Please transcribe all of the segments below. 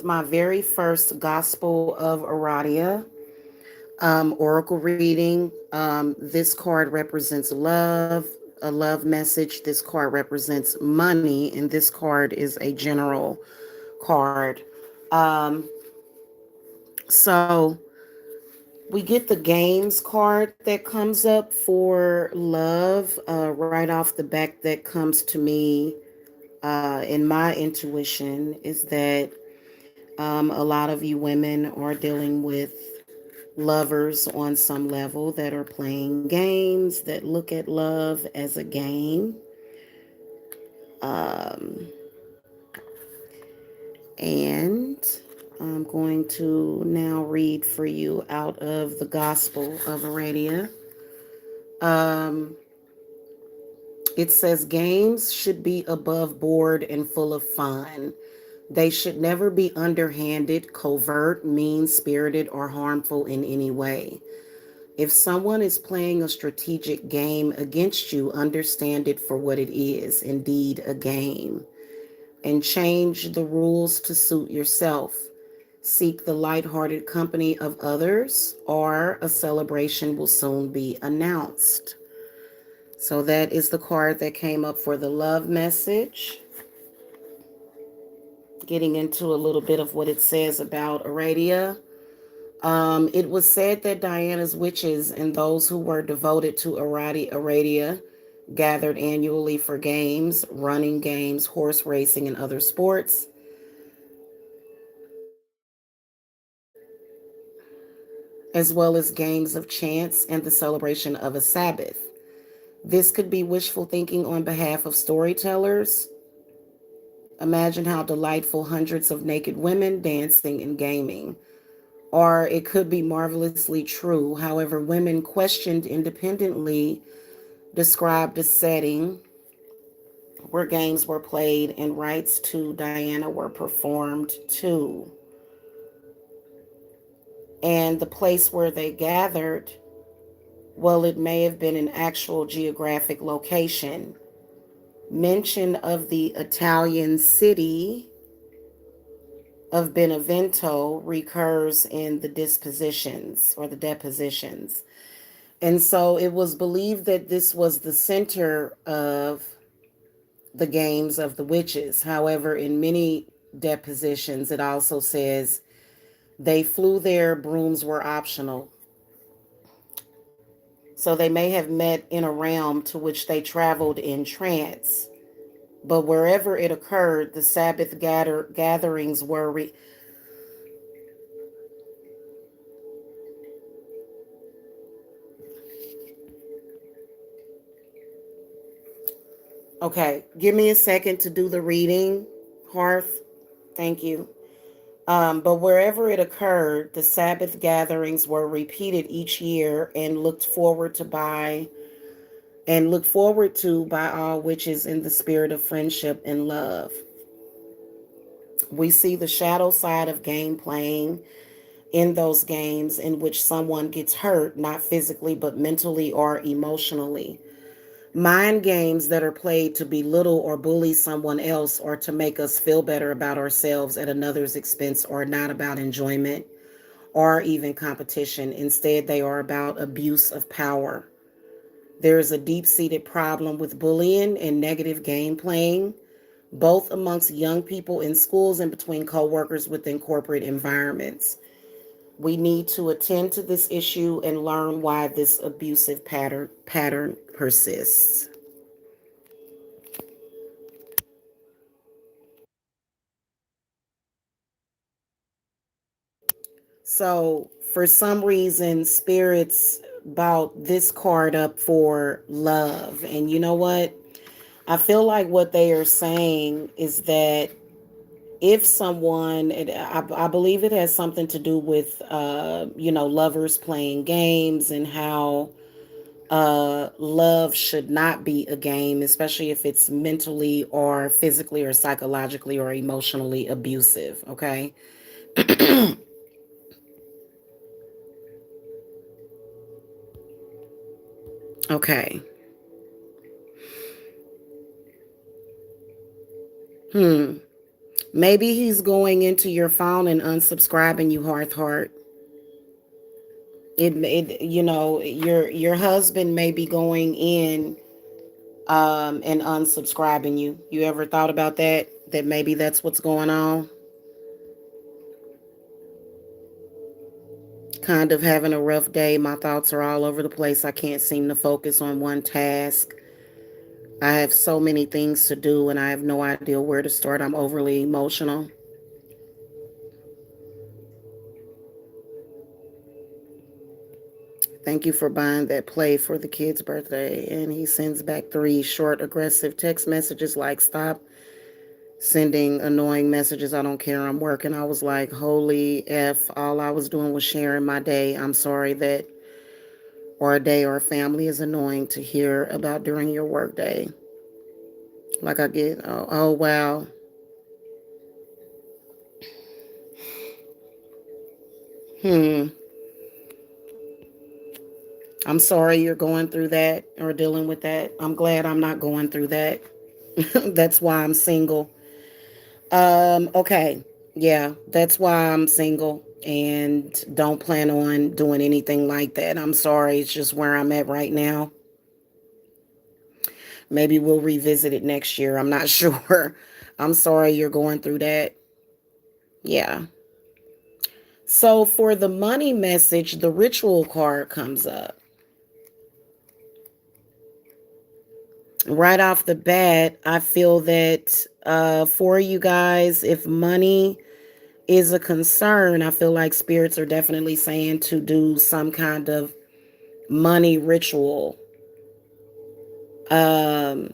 with my very first Gospel of Aradia oracle reading. This card represents love, a love message. This card represents money, and this card is a general card. Um, so we get the games card that comes up for love. Right off the back, that comes to me in my intuition is that a lot of you women are dealing with lovers on some level that are playing games that look at love as a game. Um, and I'm going to now read for you out of the Gospel of Aradia. Um, it says games should be above board and full of fun. They should never be underhanded, covert, mean spirited, or harmful in any way. If someone is playing a strategic game against you, understand it for what it is, indeed a game, and change the rules to suit yourself. Seek the lighthearted company of others, or a celebration will soon be announced. So that is the card that came up for the love message. Getting into a little bit of what it says about Aradia. It was said that Diana's witches and those who were devoted to Aradia gathered annually for games, running games, horse racing, and other sports. As well as games of chance and the celebration of a Sabbath. This could be wishful thinking on behalf of storytellers. Imagine how delightful hundreds of naked women dancing and gaming. Or it could be marvelously true. However, women questioned independently described a setting where games were played and rites to Diana were performed too. And the place where they gathered, well, it may have been an actual geographic location. Mention of the Italian city of Benevento recurs in the dispositions or the depositions. And so it was believed that this was the center of the games of the witches. However, in many depositions, it also says they flew there, brooms were optional. So they may have met in a realm to which they traveled in trance. But wherever it occurred, the Sabbath gatherings were. Okay, give me a second to do the reading, Hearth. Thank you. But wherever it occurred, the Sabbath gatherings were repeated each year and looked forward to by all witches in the spirit of friendship and love. We see the shadow side of game playing in those games in which someone gets hurt, not physically, but mentally or emotionally. Mind games that are played to belittle or bully someone else or to make us feel better about ourselves at another's expense are not about enjoyment or even competition. Instead, they are about abuse of power. There is a deep-seated problem with bullying and negative game playing, both amongst young people in schools and between coworkers within corporate environments. We need to attend to this issue and learn why this abusive pattern persists. So, for some reason, spirits bought this card up for love. And you know what? I feel like what they are saying is that if someone, I believe it has something to do with, lovers playing games and how love should not be a game, especially if it's mentally or physically or psychologically or emotionally abusive. Okay. Okay. Hmm. Maybe he's going into your phone and unsubscribing you, heart. Your husband may be going in and unsubscribing you. You ever thought about that? That maybe that's what's going on? Kind of having a rough day. My thoughts are all over the place. I can't seem to focus on one task. I have so many things to do and I have no idea where to start. I'm overly emotional. Thank you for buying that play for the kid's birthday. And he sends back 3 short, aggressive text messages like, stop sending annoying messages. I don't care. I'm working. I was like, holy F. All I was doing was sharing my day. I'm sorry that our day or family is annoying to hear about during your work day. Like I get, oh wow. Hmm. I'm sorry you're going through that or dealing with that. I'm glad I'm not going through that. That's why I'm single. Okay. Yeah, that's why I'm single and don't plan on doing anything like that. I'm sorry. It's just where I'm at right now. Maybe we'll revisit it next year. I'm not sure. I'm sorry you're going through that. Yeah. So for the money message, the ritual card comes up. Right off the bat, I feel that for you guys, if money is a concern, I feel like spirits are definitely saying to do some kind of money ritual. Um,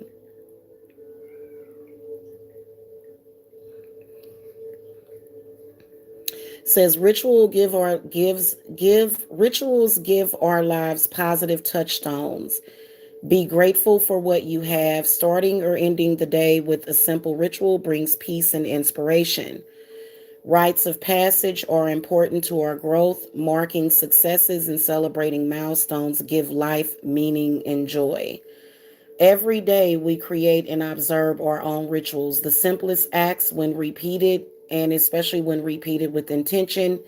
says ritual give our gives give rituals give our lives positive touchstones. Be grateful for what you have. Starting or ending the day with a simple ritual brings peace and inspiration. Rites of passage are important to our growth. Marking successes and celebrating milestones give life meaning and joy. Every day we create and observe our own rituals. The simplest acts, when repeated, and especially when repeated with intention,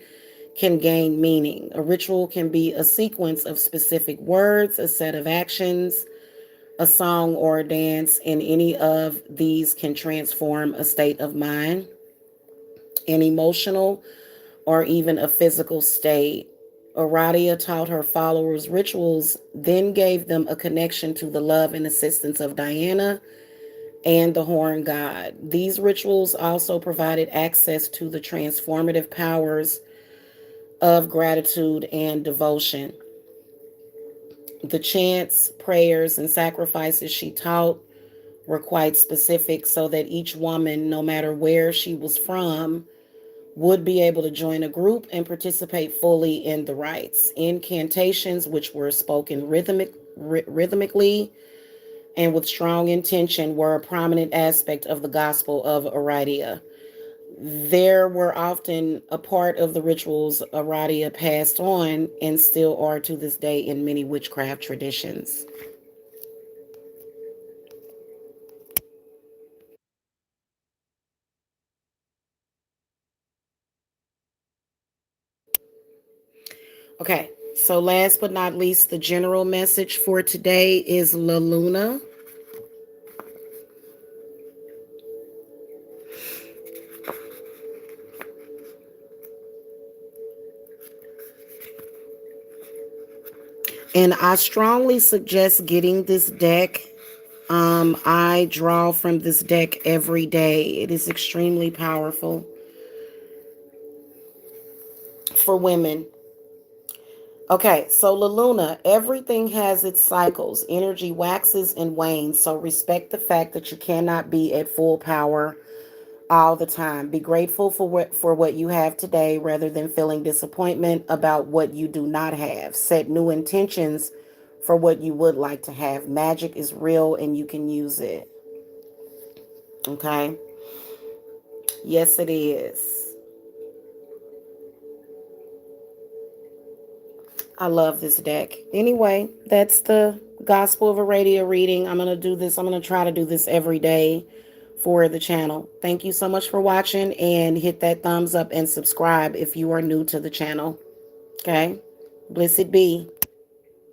can gain meaning. A ritual can be a sequence of specific words, a set of actions, a song, or a dance, and any of these can transform a state of mind, an emotional, or even a physical state. Aradia taught her followers rituals, then gave them a connection to the love and assistance of Diana and the Horn God. These rituals also provided access to the transformative powers of gratitude and devotion. The chants, prayers, and sacrifices she taught were quite specific so that each woman, no matter where she was from, would be able to join a group and participate fully in the rites. Incantations, which were spoken rhythmically and with strong intention, were a prominent aspect of the gospel of Aradia. There were often a part of the rituals Aradia passed on and still are to this day in many witchcraft traditions. Okay, so last but not least, the general message for today is La Luna. And I strongly suggest getting this deck. I draw from this deck every day. It is extremely powerful for women. Okay, so La Luna, everything has its cycles. Energy waxes and wanes. So respect the fact that you cannot be at full power all the time. Be grateful for what you have today rather than feeling disappointment about what you do not have. Set new intentions for what you would like to have. Magic is real and you can use it. Okay? Yes, it is. I love this deck. Anyway, that's the Gospel of Aradia reading. I'm going to do this. I'm going to try to do this every day for the channel. Thank you so much for watching, and hit that thumbs up and subscribe if you are new to the channel. Okay? Blessed be.